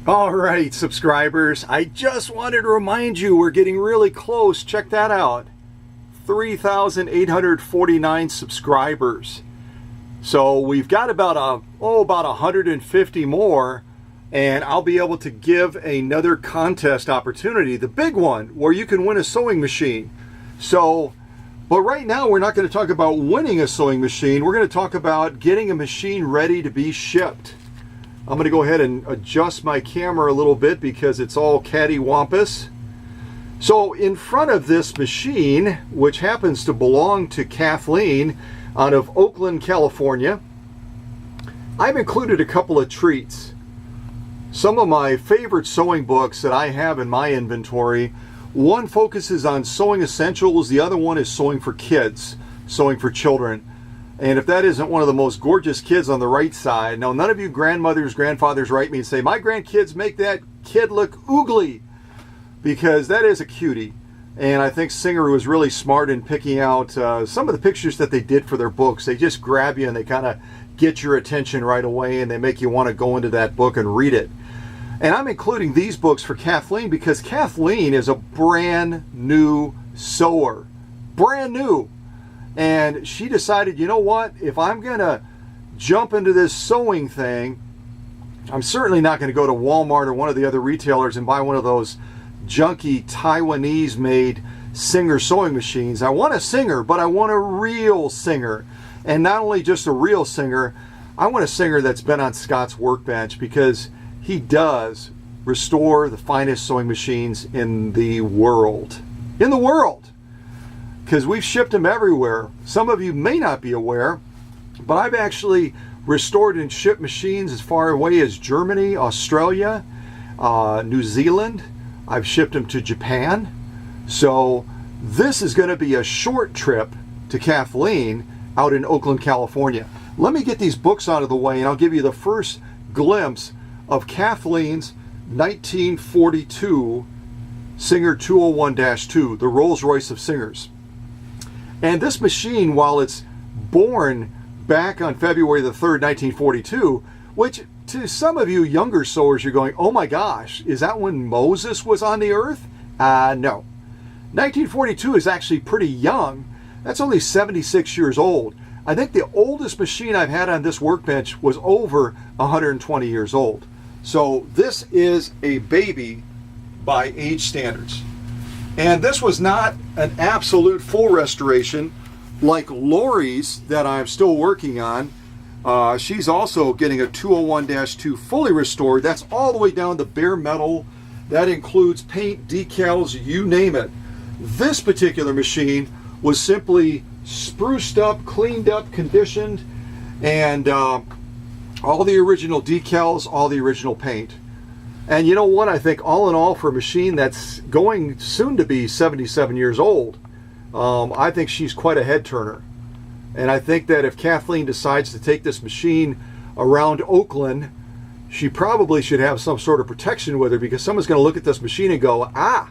All right, subscribers, I just wanted to remind you we're getting really close. Check that out. 3,849 subscribers. So we've got about 150 more, and I'll be able to give another contest opportunity, the big one, where you can win a sewing machine. But right now we're not going to talk about winning a sewing machine. We're going to talk about getting a machine ready to be shipped. I'm going to go ahead and adjust my camera a little bit because it's all cattywampus. So in front of this machine, which happens to belong to Kathleen out of Oakland, California, I've included a couple of treats. Some of my favorite sewing books that I have in my inventory. One focuses on sewing essentials, the other one is sewing for kids, sewing for children. And if that isn't one of the most gorgeous kids on the right side, now none of you grandmothers, grandfathers write me and say, my grandkids make that kid look oogly, because that is a cutie. And I think Singer was really smart in picking out some of the pictures that they did for their books. They just grab you and they kind of get your attention right away, and they make you want to go into that book and read it. And I'm including these books for Kathleen because Kathleen is a brand new sewer. Brand new. And she decided, you know what, if I'm going to jump into this sewing thing, I'm certainly not going to go to Walmart or one of the other retailers and buy one of those junky Taiwanese-made Singer sewing machines. I want a Singer, but I want a real Singer. And not only just a real Singer, I want a Singer that's been on Scott's workbench, because he does restore the finest sewing machines in the world. In the world! Because we've shipped them everywhere. Some of you may not be aware, but I've actually restored and shipped machines as far away as Germany, Australia, New Zealand. I've shipped them to Japan. So this is going to be a short trip to Kathleen out in Oakland, California. Let me get these books out of the way, and I'll give you the first glimpse of Kathleen's 1942 Singer 201-2, the Rolls Royce of Singers. And this machine, while it's born back on February the 3rd, 1942, which to some of you younger sewers, you're going, oh my gosh, is that when Moses was on the earth? No. 1942 is actually pretty young. That's only 76 years old. I think the oldest machine I've had on this workbench was over 120 years old. So this is a baby by age standards. And this was not an absolute full restoration like Lori's that I'm still working on. She's also getting a 201-2 fully restored. That's all the way down to bare metal. That includes paint, decals, you name it. This particular machine was simply spruced up, cleaned up, conditioned, and all the original decals, all the original paint. And you know what? I think all in all, for a machine that's going soon to be 77 years old, I think she's quite a head turner. And I think that if Kathleen decides to take this machine around Oakland, she probably should have some sort of protection with her, because someone's going to look at this machine and go, ah,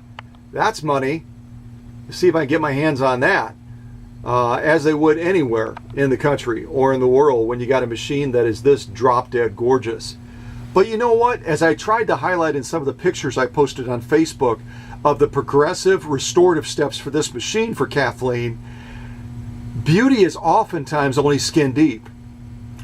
that's money. See if I can get my hands on that. As they would anywhere in the country or in the world when you got a machine that is this drop dead gorgeous. But you know what? As I tried to highlight in some of the pictures I posted on Facebook of the progressive restorative steps for this machine for Kathleen, beauty is oftentimes only skin deep.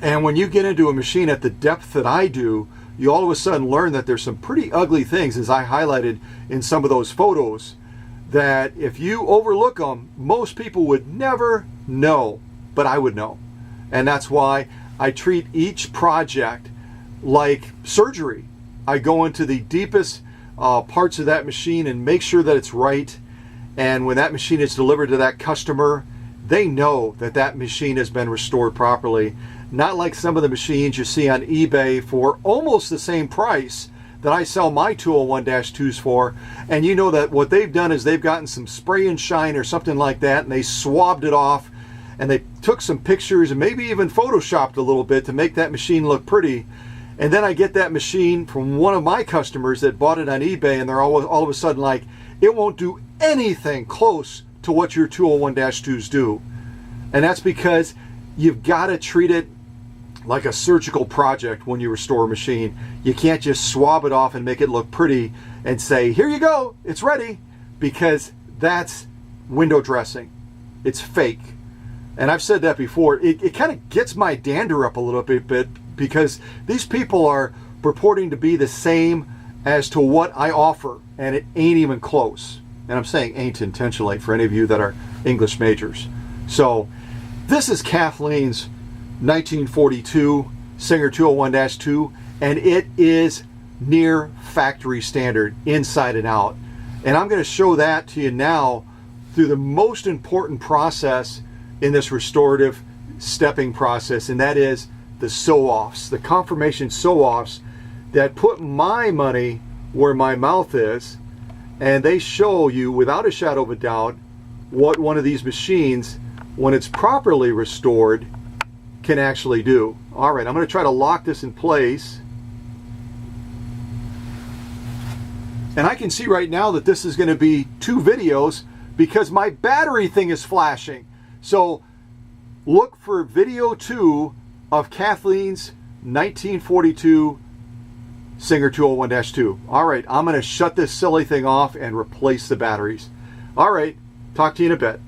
And when you get into a machine at the depth that I do, you all of a sudden learn that there's some pretty ugly things, as I highlighted in some of those photos, that if you overlook them, most people would never know, but I would know. And that's why I treat each project like surgery. I go into the deepest parts of that machine and make sure that it's right. And when that machine is delivered to that customer, they know that that machine has been restored properly. Not like some of the machines you see on eBay for almost the same price that I sell my 201-2s for, and you know that what they've done is they've gotten some spray and shine or something like that, and they swabbed it off, and they took some pictures and maybe even photoshopped a little bit to make that machine look pretty. And then I get that machine from one of my customers that bought it on eBay, and they're all of a sudden like, it won't do anything close to what your 201-2s do. And that's because you've got to treat it like a surgical project when you restore a machine. You can't just swab it off and make it look pretty and say, here you go, it's ready, because that's window dressing. It's fake. And I've said that before. It kind of gets my dander up a little bit because these people are purporting to be the same as to what I offer, and it ain't even close. And I'm saying ain't intentionally for any of you that are English majors. So this is Kathleen's 1942 Singer 201-2, and it is near factory standard inside and out. And I'm going to show that to you now through the most important process in this restorative stepping process, and that is the sew-offs, the confirmation sew-offs that put my money where my mouth is, and they show you without a shadow of a doubt what one of these machines, when it's properly restored, can actually do. All right, I'm going to try to lock this in place. And I can see right now that this is going to be 2 videos because my battery thing is flashing. So look for video 2 of Kathleen's 1942 Singer 201-2. All right, I'm going to shut this silly thing off and replace the batteries. All right, talk to you in a bit.